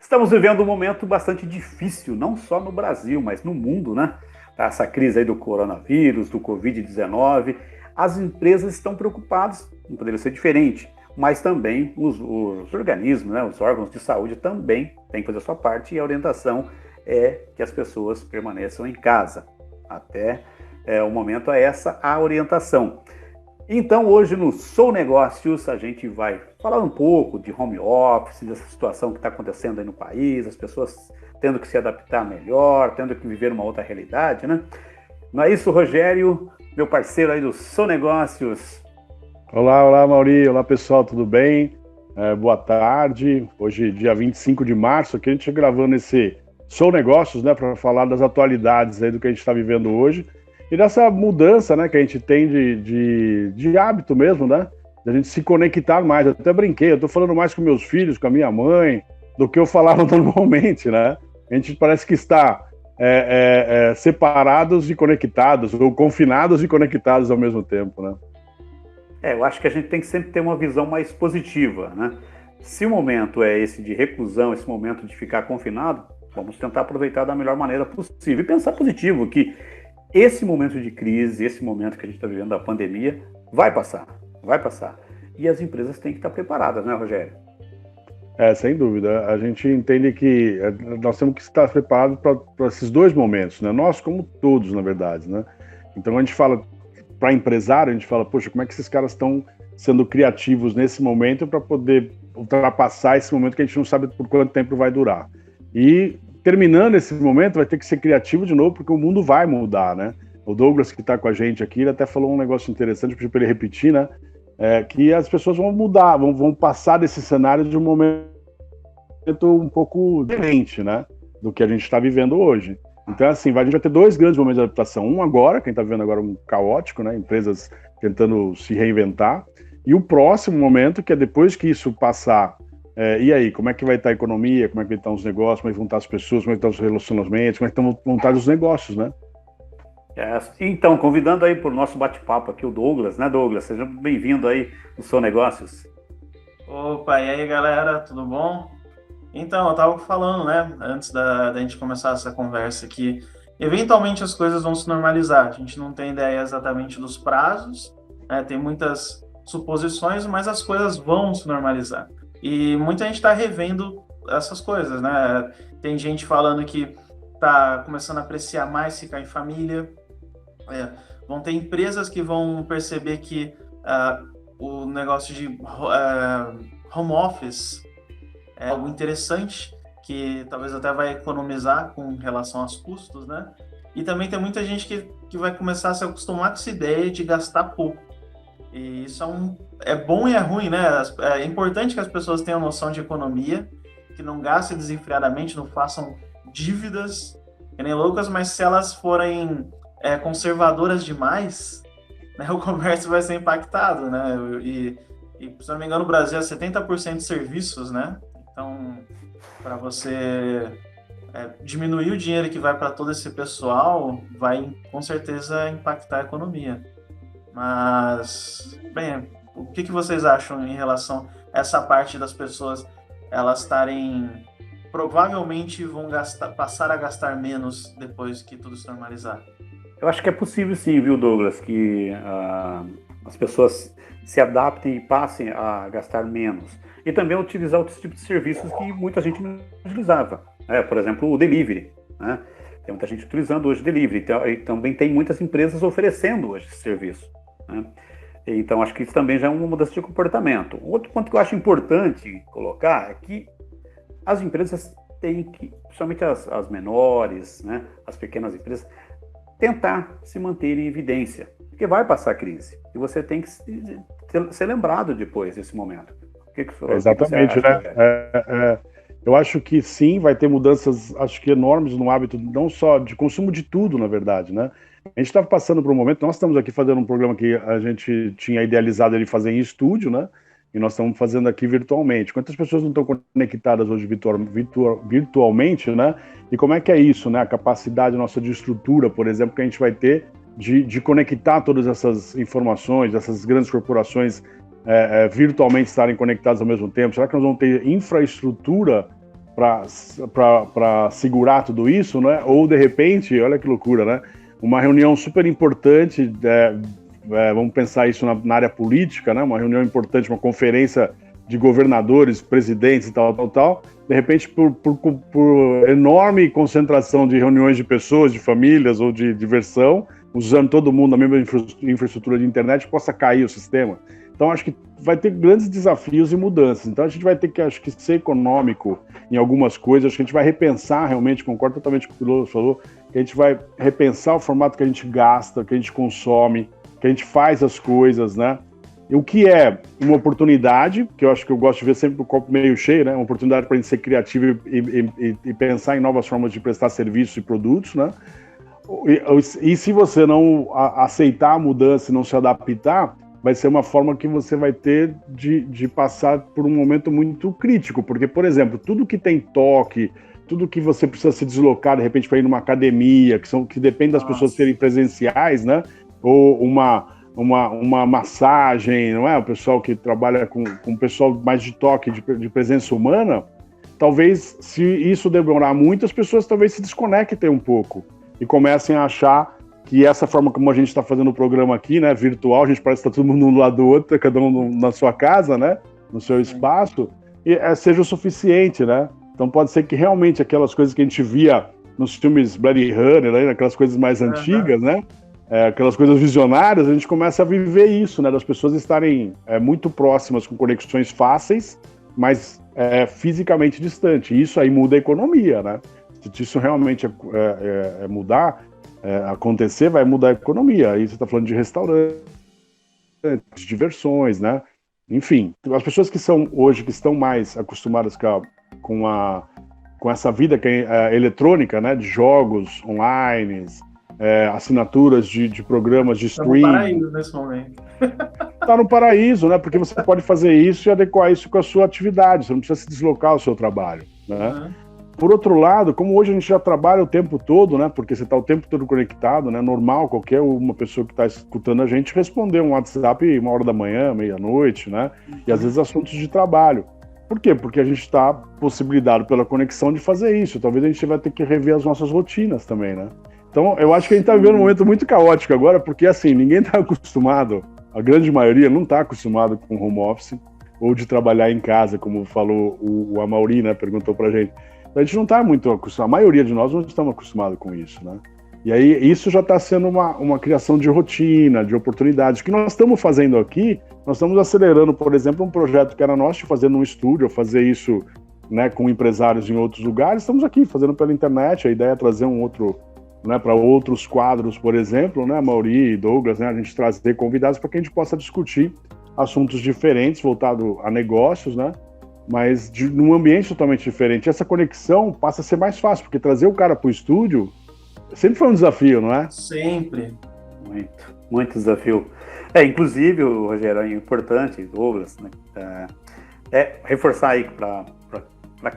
Estamos vivendo um momento bastante difícil, não só no Brasil, mas no mundo, né? Essa crise aí do coronavírus, do Covid-19. As empresas estão preocupadas, não poderia ser diferente, mas também os organismos, né? Os órgãos de saúde também têm que fazer a sua parte, e a orientação é que as pessoas permaneçam em casa. Até o momento é essa a orientação. Então, hoje no Sou Negócios, a gente vai falar um pouco de home office, dessa situação que está acontecendo aí no país, as pessoas tendo que se adaptar melhor, tendo que viver uma outra realidade, né? Não é isso, Rogério, meu parceiro aí do Sou Negócios? Olá, Mauri. Olá, pessoal, tudo bem? Boa tarde. Hoje, dia 25 de março, aqui a gente está gravando esse Sou Negócios, né, para falar das atualidades aí do que a gente está vivendo hoje. E dessa mudança, né, que a gente tem de hábito mesmo, né? Da gente se conectar mais. Eu até brinquei, eu estou falando mais com meus filhos, com a minha mãe, do que eu falava normalmente, né? A gente parece que está separados e conectados, ou confinados e conectados ao mesmo tempo, né? Eu acho que a gente tem que sempre ter uma visão mais positiva, né? Se o momento é esse de reclusão, esse momento de ficar confinado, vamos tentar aproveitar da melhor maneira possível. E pensar positivo, que esse momento de crise, esse momento que a gente está vivendo da pandemia, vai passar. E as empresas têm que estar preparadas, né, Rogério? Sem dúvida. A gente entende que nós temos que estar preparados para esses dois momentos, né? Nós, como todos, na verdade, né? Então, a gente fala, para empresário, a gente fala, poxa, como é que esses caras estão sendo criativos nesse momento para poder ultrapassar esse momento que a gente não sabe por quanto tempo vai durar. E terminando esse momento, vai ter que ser criativo de novo, porque o mundo vai mudar, né? O Douglas, que está com a gente aqui, ele até falou um negócio interessante, pedi para ele repetir, né? Que as pessoas vão mudar, vão passar desse cenário de um momento um pouco diferente, né? Do que a gente está vivendo hoje. Então, assim, a gente vai ter dois grandes momentos de adaptação. Um agora, quem está vivendo agora um caótico, né? Empresas tentando se reinventar. E o próximo momento, que é depois que isso passar. E aí, como é que vai estar a economia, como é que estão os negócios, como é que vão estar as pessoas, como é que estão os relacionamentos, como é que vão estar os negócios, né? Então, convidando aí para o nosso bate-papo aqui o Douglas, né, Douglas? Seja bem-vindo aí no Sou Negócios. Opa, e aí, galera, tudo bom? Então, eu estava falando, né, antes da gente começar essa conversa que eventualmente as coisas vão se normalizar. A gente não tem ideia exatamente dos prazos, né, tem muitas suposições, mas as coisas vão se normalizar. E muita gente está revendo essas coisas, né? Tem gente falando que está começando a apreciar mais ficar em família. Vão ter empresas que vão perceber que o negócio de home office é algo interessante, que talvez até vai economizar com relação aos custos, né? E também tem muita gente que vai começar a se acostumar com essa ideia de gastar pouco. E isso é bom e é ruim, né? É importante que as pessoas tenham noção de economia, que não gastem desenfreadamente, não façam dívidas, que nem loucas, mas se elas forem conservadoras demais, né, o comércio vai ser impactado, né? E, se não me engano, o Brasil é 70% de serviços, né? Então, para você diminuir o dinheiro que vai para todo esse pessoal, vai com certeza impactar a economia. Mas, bem, o que vocês acham em relação a essa parte das pessoas, elas estarem, provavelmente vão passar a gastar menos depois que tudo se normalizar? Eu acho que é possível sim, viu, Douglas, que as pessoas se adaptem e passem a gastar menos. E também utilizar outros tipos de serviços que muita gente não utilizava. Por exemplo, o delivery, né? Tem muita gente utilizando hoje delivery. E também tem muitas empresas oferecendo hoje esse serviço, né? Então, acho que isso também já é uma mudança de comportamento. Outro ponto que eu acho importante colocar é que as empresas têm que, principalmente as menores, né, as pequenas empresas, tentar se manter em evidência, porque vai passar a crise. E você tem que ser lembrado depois desse momento. Exatamente, né? Eu acho que sim, vai ter mudanças, acho que enormes no hábito, não só de consumo de tudo, na verdade, né? A gente estava passando por um momento, nós estamos aqui fazendo um programa que a gente tinha idealizado ele fazer em estúdio, né? E nós estamos fazendo aqui virtualmente. Quantas pessoas não estão conectadas hoje virtualmente, né? E como é que é isso, né? A capacidade nossa de estrutura, por exemplo, que a gente vai ter de conectar todas essas informações, essas grandes corporações virtualmente estarem conectadas ao mesmo tempo? Será que nós vamos ter infraestrutura para segurar tudo isso, né? Ou de repente, olha que loucura, né? Uma reunião super importante, vamos pensar isso na área política, né? Uma reunião importante, uma conferência de governadores, presidentes e tal. De repente, por enorme concentração de reuniões de pessoas, de famílias ou de diversão, usando todo mundo a mesma infraestrutura de internet, possa cair o sistema. Então, acho que vai ter grandes desafios e mudanças. Então, a gente vai ter que, acho que, ser econômico em algumas coisas. Acho que a gente vai repensar, realmente, concordo totalmente com o que o Piloto falou, que a gente vai repensar o formato que a gente gasta, que a gente consome, que a gente faz as coisas, né? E o que é uma oportunidade, que eu acho que eu gosto de ver sempre o copo meio cheio, né? Uma oportunidade para a gente ser criativo e pensar em novas formas de prestar serviços e produtos, né? E se você não aceitar a mudança e não se adaptar, vai ser uma forma que você vai ter de passar por um momento muito crítico, porque, por exemplo, tudo que tem toque, tudo que você precisa se deslocar, de repente, para ir numa academia, que depende das pessoas serem presenciais, né? Ou uma massagem, não é? O pessoal que trabalha com o pessoal mais de toque, de presença humana, talvez, se isso demorar muito, as pessoas talvez se desconectem um pouco e comecem a achar que essa forma como a gente está fazendo o programa aqui, né, virtual, a gente parece que está todo mundo um lado do outro, cada um na sua casa, né, no seu espaço, e seja o suficiente, né? Então pode ser que realmente aquelas coisas que a gente via nos filmes Blade Runner, né, aquelas coisas mais antigas, né, aquelas coisas visionárias, a gente começa a viver isso, né, das pessoas estarem muito próximas, com conexões fáceis, mas fisicamente distantes. E isso aí muda a economia, né? Se isso realmente mudar, acontecer, vai mudar a economia. Aí você está falando de restaurantes, de diversões, né? Enfim, as pessoas que são hoje, que estão mais acostumadas com essa vida que é eletrônica, né? De jogos online, assinaturas de programas de streaming. Está no paraíso nesse momento. Está no paraíso, né? Porque você pode fazer isso e adequar isso com a sua atividade. Você não precisa se deslocar ao seu trabalho, né? Uhum. Por outro lado, como hoje a gente já trabalha o tempo todo, né? Porque você está o tempo todo conectado, né? Normal, qualquer uma pessoa que está escutando a gente responder um WhatsApp 1h da manhã, meia-noite, né? E às vezes assuntos de trabalho. Por quê? Porque a gente está possibilitado pela conexão de fazer isso. Talvez a gente vai ter que rever as nossas rotinas também, né? Então, eu acho que a gente está vivendo um momento muito caótico agora, porque assim, ninguém está acostumado, a grande maioria não está acostumado com home office ou de trabalhar em casa, como falou o Amaury, né? Perguntou pra gente. A gente não está muito acostumado, a maioria de nós não estamos acostumados com isso, né? E aí isso já está sendo uma criação de rotina, de oportunidades. O que nós estamos fazendo aqui, nós estamos acelerando, por exemplo, um projeto que era nosso, de fazer num estúdio, fazer isso, né, com empresários em outros lugares. Estamos aqui fazendo pela internet, a ideia é trazer um outro, né, para outros quadros, por exemplo, né, Amaury e Douglas, né, a gente trazer convidados para que a gente possa discutir assuntos diferentes, voltado a negócios, né? Mas num ambiente totalmente diferente. Essa conexão passa a ser mais fácil, porque trazer o cara para o estúdio sempre foi um desafio, não é? Sempre. Muito desafio. Inclusive, Rogério, é importante, Douglas, né, reforçar aí para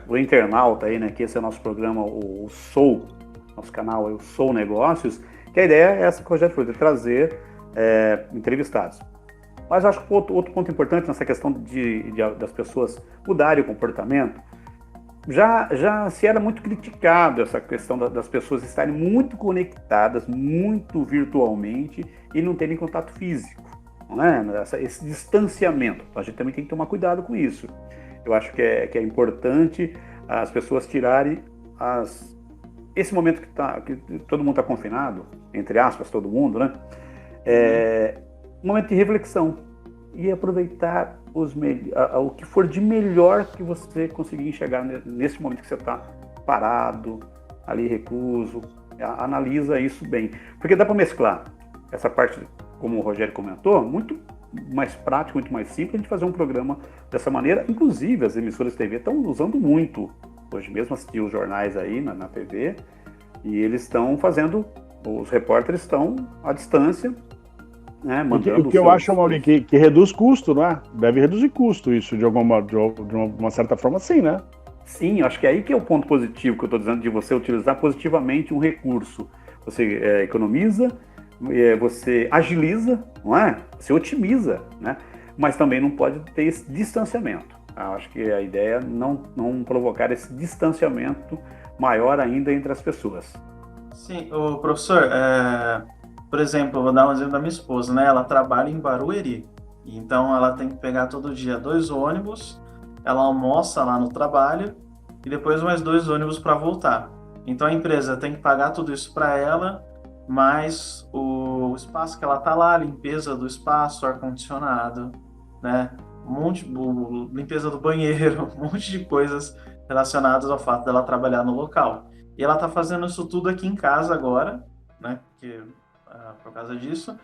o internauta aí, né, que esse é o nosso programa, o Soul, nosso canal é o Soul Negócios, que a ideia é essa que o Rogério falou, de trazer entrevistados. Mas acho que outro ponto importante nessa questão das pessoas mudarem o comportamento, já se era muito criticado essa questão das pessoas estarem muito conectadas, muito virtualmente e não terem contato físico, não é? Esse distanciamento. A gente também tem que tomar cuidado com isso. Eu acho que é importante as pessoas tirarem esse momento que todo mundo está confinado, entre aspas, todo mundo, né? Um momento de reflexão e aproveitar o que for de melhor que você conseguir enxergar nesse momento que você está parado, ali recluso. Analisa isso bem. Porque dá para mesclar essa parte, como o Rogério comentou, muito mais prático, muito mais simples, a gente fazer um programa dessa maneira. Inclusive, as emissoras de TV estão usando muito. Hoje mesmo assisti os jornais aí na TV e eles estão fazendo, os repórteres estão à distância, né, mandando o que eu acho, Amaury, que reduz custo, não é? Deve reduzir custo isso, de uma certa forma, sim, né? Sim, acho que é aí que é o ponto positivo que eu estou dizendo, de você utilizar positivamente um recurso. Você economiza, você agiliza, não é? Você otimiza, né? Mas também não pode ter esse distanciamento. Acho que a ideia é não provocar esse distanciamento maior ainda entre as pessoas. Sim, o professor, por exemplo, eu vou dar um exemplo da minha esposa, né? Ela trabalha em Barueri, então ela tem que pegar todo dia 2 ônibus, ela almoça lá no trabalho e depois mais 2 ônibus para voltar. Então a empresa tem que pagar tudo isso para ela, mais o espaço que ela tá lá, a limpeza do espaço, ar-condicionado, né? Limpeza do banheiro, um monte de coisas relacionadas ao fato dela trabalhar no local. E ela tá fazendo isso tudo aqui em casa agora, né? Porque, por causa disso.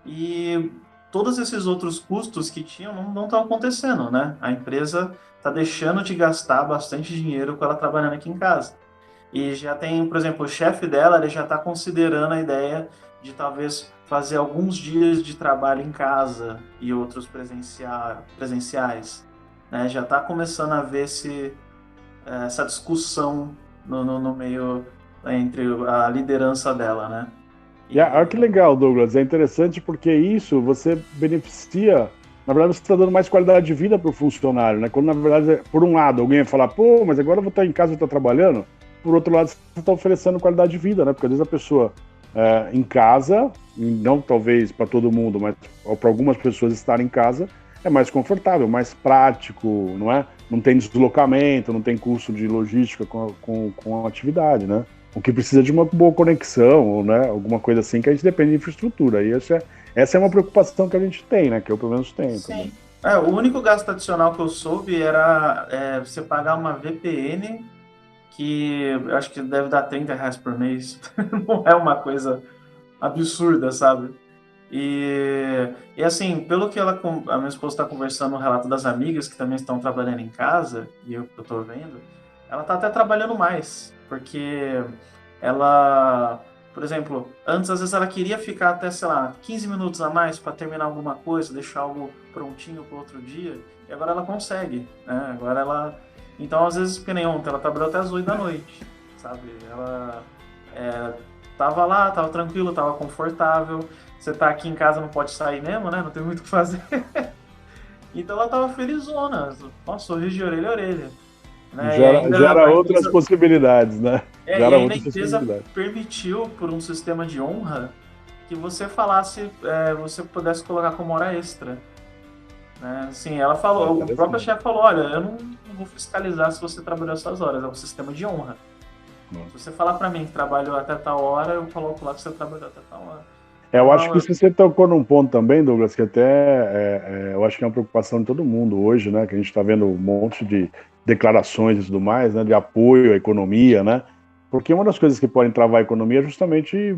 E todos esses outros custos que tinham não estão acontecendo, né? A empresa tá deixando de gastar bastante dinheiro com ela trabalhando aqui em casa. E já tem, por exemplo, o chefe dela, ele já está considerando a ideia de talvez fazer alguns dias de trabalho em casa e outros presenciais, né? Já está começando a ver essa discussão no meio entre a liderança dela, né? Olha que legal, Douglas. É interessante porque isso você beneficia. Na verdade, você está dando mais qualidade de vida para o funcionário, né? Quando, na verdade, por um lado, alguém vai falar, pô, mas agora eu vou estar em casa e estar trabalhando. Por outro lado, você está oferecendo qualidade de vida, né? Porque às vezes a pessoa em casa, não talvez para todo mundo, mas para algumas pessoas estar em casa é mais confortável, mais prático, não é? Não tem deslocamento, não tem custo de logística com a atividade, né? O que precisa de uma boa conexão, ou, né, alguma coisa assim, que a gente depende de infraestrutura. E essa é uma preocupação que a gente tem, né? Que eu pelo menos tenho. Sim. O único gasto adicional que eu soube era você pagar uma VPN, que eu acho que deve dar R$30 por mês. Não é uma coisa absurda, sabe? E assim, pelo que a minha esposa está conversando no relato das amigas que também estão trabalhando em casa, e eu estou vendo, ela está até trabalhando mais, porque ela, por exemplo, antes às vezes ela queria ficar até, sei lá, 15 minutos a mais para terminar alguma coisa, deixar algo prontinho para outro dia, e agora ela consegue, né? Agora ela... Então, às vezes, que nem ontem, ela trabalhou até as 8 da noite, sabe? Ela tava lá, tava tranquilo, tava confortável. Você tá aqui em casa, não pode sair mesmo, né? Não tem muito o que fazer. Então ela tava felizona. Nossa, sorriso de orelha a orelha. Né? Gera outras possibilidades, né? E ainda a empresa permitiu, por um sistema de honra, que você falasse, você pudesse colocar como hora extra. Né? Assim, ela falou, o próprio chefe falou, olha, eu não vou fiscalizar se você trabalhou essas horas, é um sistema de honra. Se você falar para mim que trabalhou até tal hora, eu coloco lá que você trabalhou até tal hora. Eu acho que você tocou num ponto também, Douglas, que até eu acho que é uma preocupação de todo mundo hoje, né? Que a gente está vendo um monte de declarações e tudo mais, né? De apoio à economia, né? Porque uma das coisas que podem travar a economia é justamente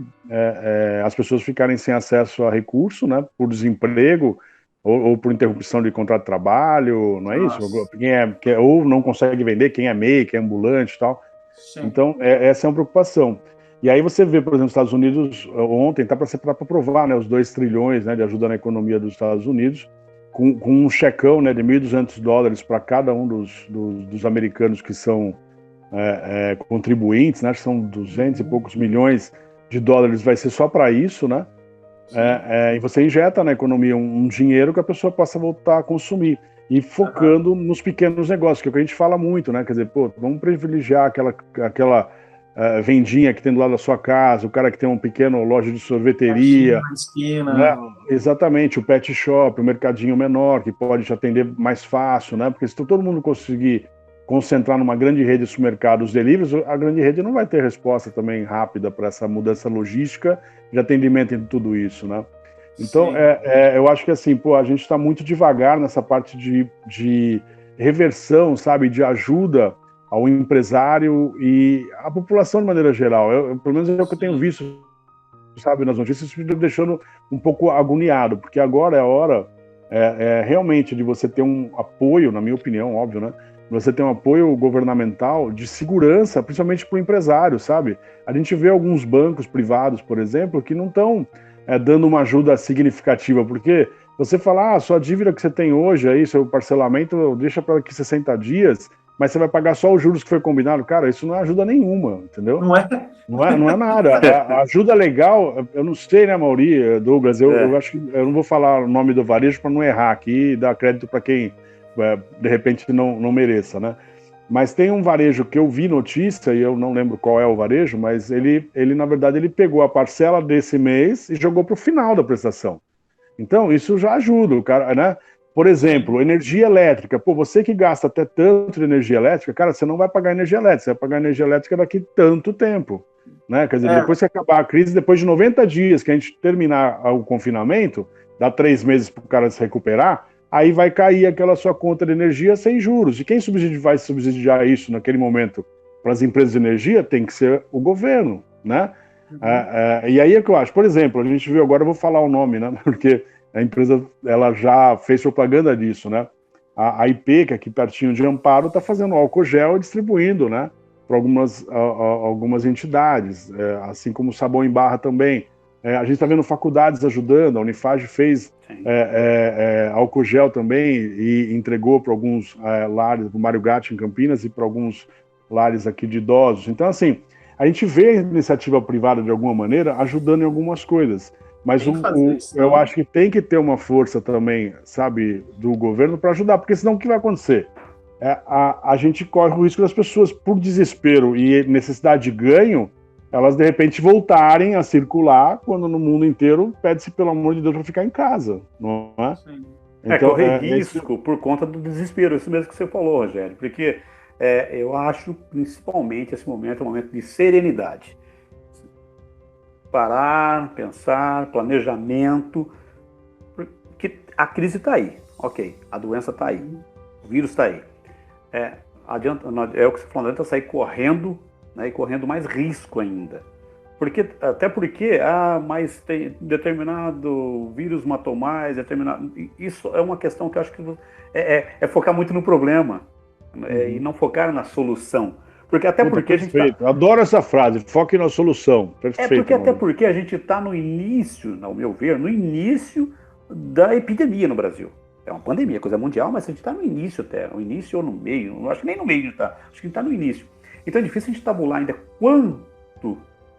as pessoas ficarem sem acesso a recurso, né? Por desemprego ou por interrupção de contrato de trabalho, não é isso? Ou não consegue vender, quem é MEI, quem é ambulante e tal. Sim. Então, essa é uma preocupação. E aí você vê, por exemplo, os Estados Unidos, ontem, está para aprovar, né, os 2 trilhões, né, de ajuda na economia dos Estados Unidos, com um checão, né, de $1.200 para cada um dos americanos que são contribuintes, né, que são 200 e poucos milhões de dólares, vai ser só para isso, né? E você injeta na economia um dinheiro que a pessoa possa voltar a consumir. E focando nos pequenos negócios, que é o que a gente fala muito, né? Quer dizer, pô, vamos privilegiar aquela vendinha que tem do lado da sua casa, o cara que tem uma pequena loja de sorveteria. Esquina. Né? Exatamente, o pet shop, o mercadinho menor, que pode te atender mais fácil, né? Porque se todo mundo conseguir concentrar numa grande rede de supermercados deliveries, a grande rede não vai ter resposta também rápida para essa mudança logística de atendimento em tudo isso, né? Então, eu acho que assim, pô, a gente está muito devagar nessa parte de reversão, sabe, de ajuda ao empresário e à população de maneira geral. Pelo menos é o que eu tenho visto, sabe, nas notícias, me deixando um pouco agoniado, porque agora é a hora realmente de você ter um apoio, na minha opinião, óbvio, né? Você tem um apoio governamental de segurança, principalmente para o empresário, sabe? A gente vê alguns bancos privados, por exemplo, que não estão dando uma ajuda significativa, porque você fala, sua dívida que você tem hoje, aí, seu parcelamento, deixa para daqui 60 dias, mas você vai pagar só os juros que foi combinado. Cara, isso não é ajuda nenhuma, entendeu? Não é? Não é nada. A ajuda legal, eu não sei, né, Mauri, Douglas, eu acho que eu não vou falar o nome do varejo para não errar aqui e dar crédito para quem de repente não mereça, né? Mas tem um varejo que eu vi notícia, e eu não lembro qual é o varejo, mas ele na verdade, ele pegou a parcela desse mês e jogou para o final da prestação. Então, isso já ajuda o cara, né? Por exemplo, energia elétrica. Pô, você que gasta até tanto de energia elétrica, cara, você não vai pagar energia elétrica, você vai pagar energia elétrica daqui tanto tempo, né? Quer dizer, depois que acabar a crise, depois de 90 dias que a gente terminar o confinamento, dá 3 meses para o cara se recuperar, aí vai cair aquela sua conta de energia sem juros. E quem vai subsidiar isso naquele momento para as empresas de energia tem que ser o governo, né? E aí é que eu acho, por exemplo, a gente viu agora, eu vou falar o nome, né? Porque a empresa ela já fez propaganda disso, né? A IP, que é aqui pertinho de Amparo, está fazendo álcool gel e distribuindo, né? Para algumas entidades, assim como o sabão em barra também. A gente está vendo faculdades ajudando, a Unifage fez álcool gel também e entregou para alguns lares, para o Mário Gatti em Campinas e para alguns lares aqui de idosos. Então, assim, a gente vê a iniciativa privada, de alguma maneira, ajudando em algumas coisas. Mas eu acho que tem que ter uma força também, sabe, do governo para ajudar, porque senão o que vai acontecer? A gente corre o risco das pessoas, por desespero e necessidade de ganho, elas de repente voltarem a circular, quando no mundo inteiro pede-se, pelo amor de Deus, para ficar em casa, não é? Sim. Então, correr risco por conta do desespero, isso mesmo que você falou, Rogério, porque eu acho principalmente esse momento é um momento de serenidade. Parar, pensar, planejamento, porque a crise está aí, ok, a doença está aí, o vírus está aí. É o que você falou, não adianta sair correndo, né, e correndo mais risco ainda. Até porque, mas tem determinado vírus matou mais, determinado. Isso é uma questão que eu acho que é focar muito no problema, e não focar na solução. Porque porque a gente Adoro essa frase, foque na solução. Perfeito. Até porque a gente está no início, ao meu ver, no início da epidemia no Brasil. É uma pandemia, coisa mundial, mas a gente está no início até, no início ou no meio, não acho que nem no meio está, acho que a gente está no início. Então é difícil a gente tabular ainda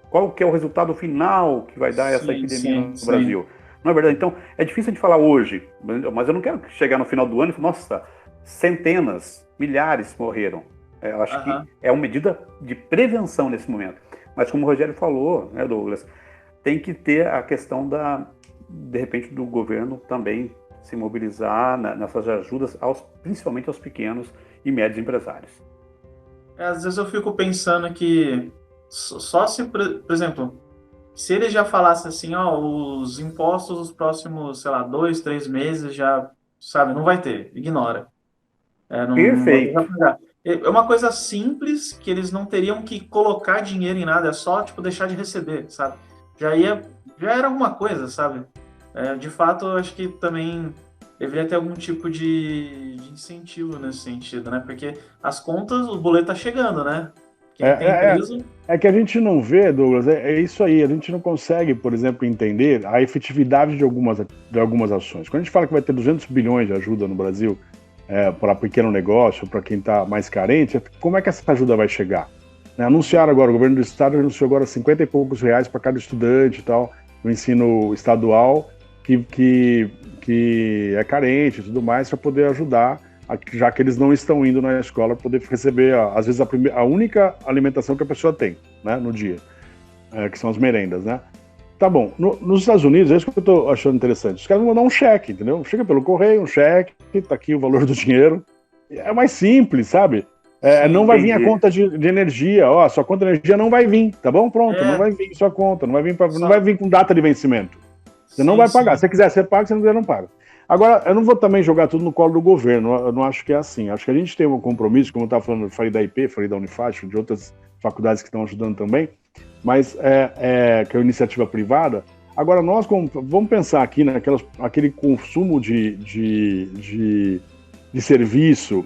qual que é o resultado final que vai dar essa epidemia no Brasil. Não é verdade? Então é difícil a gente falar hoje, mas eu não quero chegar no final do ano e falar, nossa, centenas, milhares morreram. Eu acho que é uma medida de prevenção nesse momento. Mas como o Rogério falou, né, Douglas, tem que ter a questão de repente, do governo também se mobilizar nessas ajudas, principalmente aos pequenos e médios empresários. Às vezes eu fico pensando que só se, por exemplo, se ele já falasse assim, os impostos dos próximos, 2, 3 meses já, sabe, não vai ter, ignora. Perfeito. Não vai pagar. É uma coisa simples, que eles não teriam que colocar dinheiro em nada, é só, deixar de receber, sabe? Já era alguma coisa, sabe? De fato, eu acho que também deveria ter algum tipo de incentivo nesse sentido, né? Porque as contas, o boleto tá chegando, né? É que a gente não vê, Douglas, é isso aí, a gente não consegue, por exemplo, entender a efetividade de algumas ações. Quando a gente fala que vai ter 200 bilhões de ajuda no Brasil, para pequeno negócio, para quem está mais carente, como é que essa ajuda vai chegar? Anunciaram agora, o governo do estado anunciou agora 50 e poucos reais para cada estudante e tal, no ensino estadual, que é carente e tudo mais, para poder ajudar, já que eles não estão indo na escola, poder receber, às vezes, a única alimentação que a pessoa tem, né, no dia, que são as merendas, né? Tá bom, nos Estados Unidos, é isso que eu tô achando interessante. Os caras vão mandar um cheque, entendeu? Chega pelo correio, um cheque, tá aqui o valor do dinheiro. É mais simples, sabe? Não vai vir a conta de energia, sua conta de energia não vai vir, tá bom? Pronto, não vai vir sua conta, não vai vir com data de vencimento. Você não vai pagar. Se você quiser, você paga, se não quiser, não paga. Agora, eu não vou também jogar tudo no colo do governo, eu não acho que é assim. Acho que a gente tem um compromisso, como eu estava falando, eu falei da IP, falei da Unifage, de outras faculdades que estão ajudando também, mas que é uma iniciativa privada. Agora, nós vamos pensar aqui naquele consumo de serviço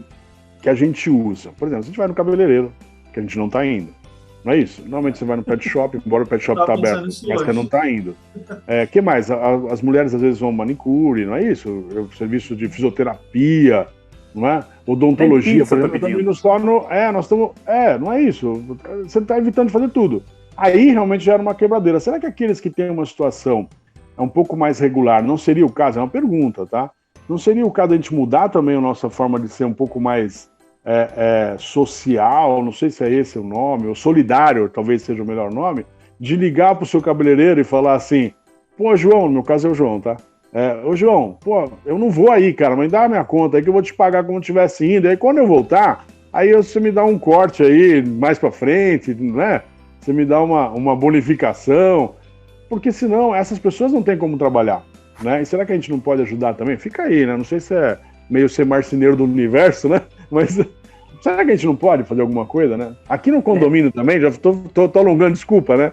que a gente usa. Por exemplo, se a gente vai no cabeleireiro, que a gente não está indo, não é isso? Normalmente você vai no pet shop, embora o pet shop está aberto, mas você não está indo. Que mais? As mulheres às vezes vão manicure, não é isso? O serviço de fisioterapia, não é? Odontologia, por exemplo, também não é isso. Você está evitando de fazer tudo. Aí realmente já era uma quebradeira. Será que aqueles que têm uma situação um pouco mais regular, não seria o caso? É uma pergunta, tá? Não seria o caso de a gente mudar também a nossa forma de ser um pouco mais social, não sei se é esse o nome, ou solidário, talvez seja o melhor nome, de ligar para o seu cabeleireiro e falar assim, pô, João, no meu caso é o João, tá? Ô, João, pô, eu não vou aí, cara, mas dá a minha conta aí que eu vou te pagar como eu estivesse indo. Aí quando eu voltar, aí você me dá um corte aí mais para frente, né? Você me dá uma bonificação, porque senão essas pessoas não têm como trabalhar, né? E será que a gente não pode ajudar também? Fica aí, né? Não sei se é meio ser marceneiro do universo, né? Mas será que a gente não pode fazer alguma coisa, né? Aqui no condomínio também, já tô alongando, desculpa, né?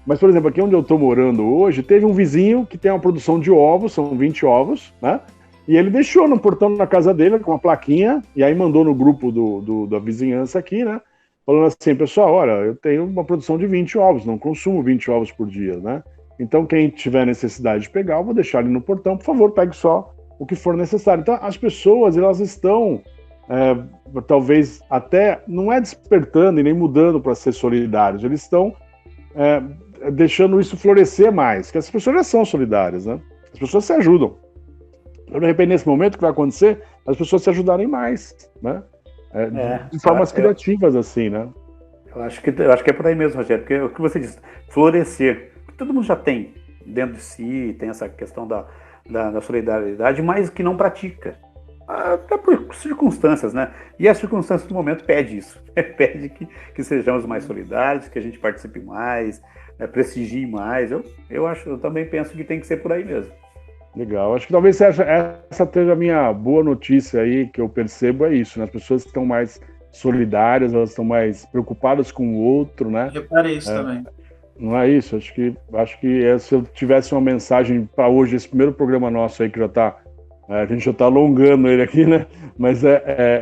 Mas, por exemplo, aqui onde eu tô morando hoje, teve um vizinho que tem uma produção de ovos, são 20 ovos, né? E ele deixou no portão da casa dele com uma plaquinha, e aí mandou no grupo da vizinhança aqui, né? Falando assim, pessoal, olha, eu tenho uma produção de 20 ovos, não consumo 20 ovos por dia, né? Então, quem tiver necessidade de pegar, eu vou deixar ali no portão, por favor, pegue só o que for necessário. Então, as pessoas, elas estão, talvez até, não é despertando e nem mudando para ser solidários, eles estão deixando isso florescer mais, que as pessoas já são solidárias, né? As pessoas se ajudam. Então, de repente, nesse momento, o que vai acontecer? As pessoas se ajudarem mais, né? De formas criativas, assim, né? Eu acho que é por aí mesmo, Rogério, porque o que você disse, florescer, todo mundo já tem dentro de si, tem essa questão da solidariedade, mas que não pratica. Até por circunstâncias, né? E as circunstâncias do momento pedem isso. Pede que sejamos mais solidários, que a gente participe mais, prestigie mais. Eu também penso que tem que ser por aí mesmo. Legal. Acho que talvez essa seja a minha boa notícia aí, que eu percebo, é isso, né? As pessoas estão mais solidárias, elas estão mais preocupadas com o outro, né? Reparei isso também. Não é isso? Acho que se eu tivesse uma mensagem para hoje, esse primeiro programa nosso aí, que já está a gente já está alongando ele aqui, né? Mas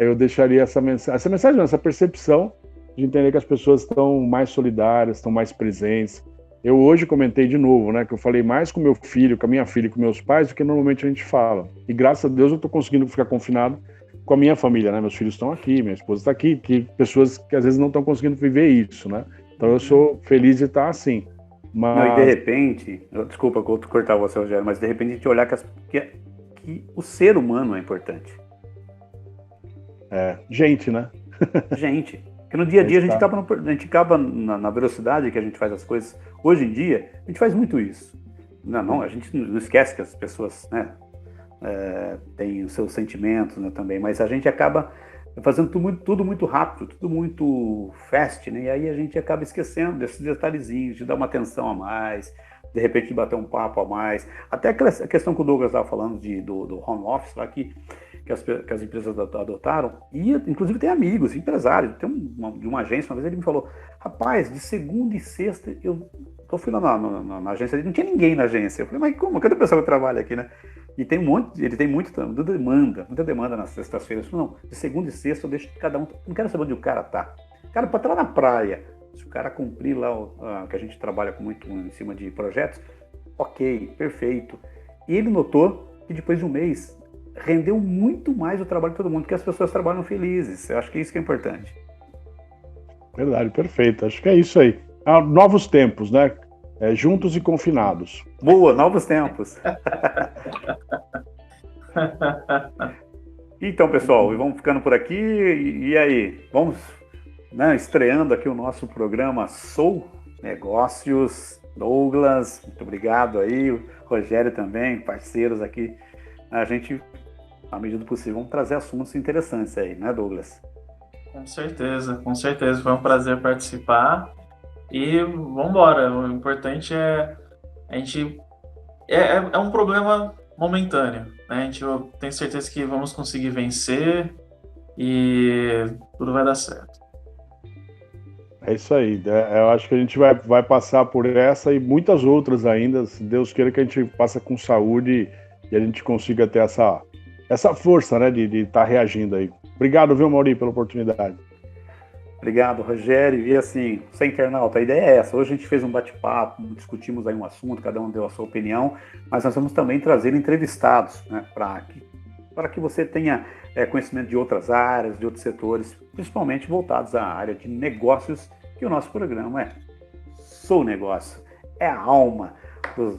eu deixaria essa mensagem, essa percepção de entender que as pessoas estão mais solidárias, estão mais presentes. Eu hoje comentei de novo, né? Que eu falei mais com meu filho, com a minha filha e com meus pais do que normalmente a gente fala. E graças a Deus eu estou conseguindo ficar confinado com a minha família, né? Meus filhos estão aqui, minha esposa está aqui, que pessoas que às vezes não estão conseguindo viver isso, né? Então eu sou feliz de estar assim. Mas... Não, e de repente, desculpa cortar você, Rogério, mas de repente a gente olhar que o ser humano é importante. Gente, né? Gente. Porque no dia a dia a gente acaba na velocidade que a gente faz as coisas. Hoje em dia, a gente faz muito isso. A gente não esquece que as pessoas, né, têm os seus sentimentos, né, também, mas a gente acaba fazendo tudo muito rápido, tudo muito fast, né? E aí a gente acaba esquecendo desses detalhezinhos, de dar uma atenção a mais, de repente de bater um papo a mais. Até a questão que o Douglas estava falando do home office lá, que as empresas adotaram, e inclusive tem amigos, empresários, tem de uma agência, uma vez ele me falou, rapaz, de segunda e sexta, eu fui lá na agência dele, não tinha ninguém na agência. Eu falei, mas como? Cadê o pessoal que trabalha aqui, né? E ele tem muita demanda nas sextas-feiras. Não, de segunda e sexta eu deixo cada um, não quero saber onde o cara tá. O cara pode estar lá na praia, se o cara cumprir lá, que a gente trabalha muito em cima de projetos, ok, perfeito. E ele notou que depois de um mês, rendeu muito mais o trabalho de todo mundo, porque as pessoas trabalham felizes. Eu acho que isso que é importante. Verdade, perfeito. Acho que é isso aí. Novos tempos, né? Juntos e confinados. Boa, novos tempos. Então, pessoal, vamos ficando por aqui. E aí? Vamos, né, estreando aqui o nosso programa Sou Negócios. Douglas, muito obrigado aí. O Rogério também, parceiros aqui. A gente, à medida do possível, vamos trazer assuntos interessantes aí, né, Douglas? Com certeza. Foi um prazer participar. E vamos embora. O importante é a gente... É um problema momentâneo, né? Eu tenho certeza que vamos conseguir vencer e tudo vai dar certo. É isso aí. Eu acho que a gente vai passar por essa e muitas outras ainda. Se Deus queira que a gente passe com saúde e a gente consiga ter essa força, né, de estar reagindo aí. Obrigado, viu, Mauri, pela oportunidade. Obrigado, Rogério. E assim, você internauta, a ideia é essa. Hoje a gente fez um bate-papo, discutimos aí um assunto, cada um deu a sua opinião, mas nós vamos também trazer entrevistados, né, para que você tenha conhecimento de outras áreas, de outros setores, principalmente voltados à área de negócios, que o nosso programa Sou Negócio, é a alma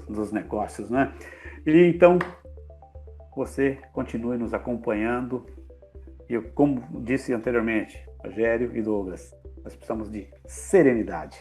dos negócios, né? E então, você continue nos acompanhando. E como disse anteriormente, Rogério e Douglas, nós precisamos de serenidade.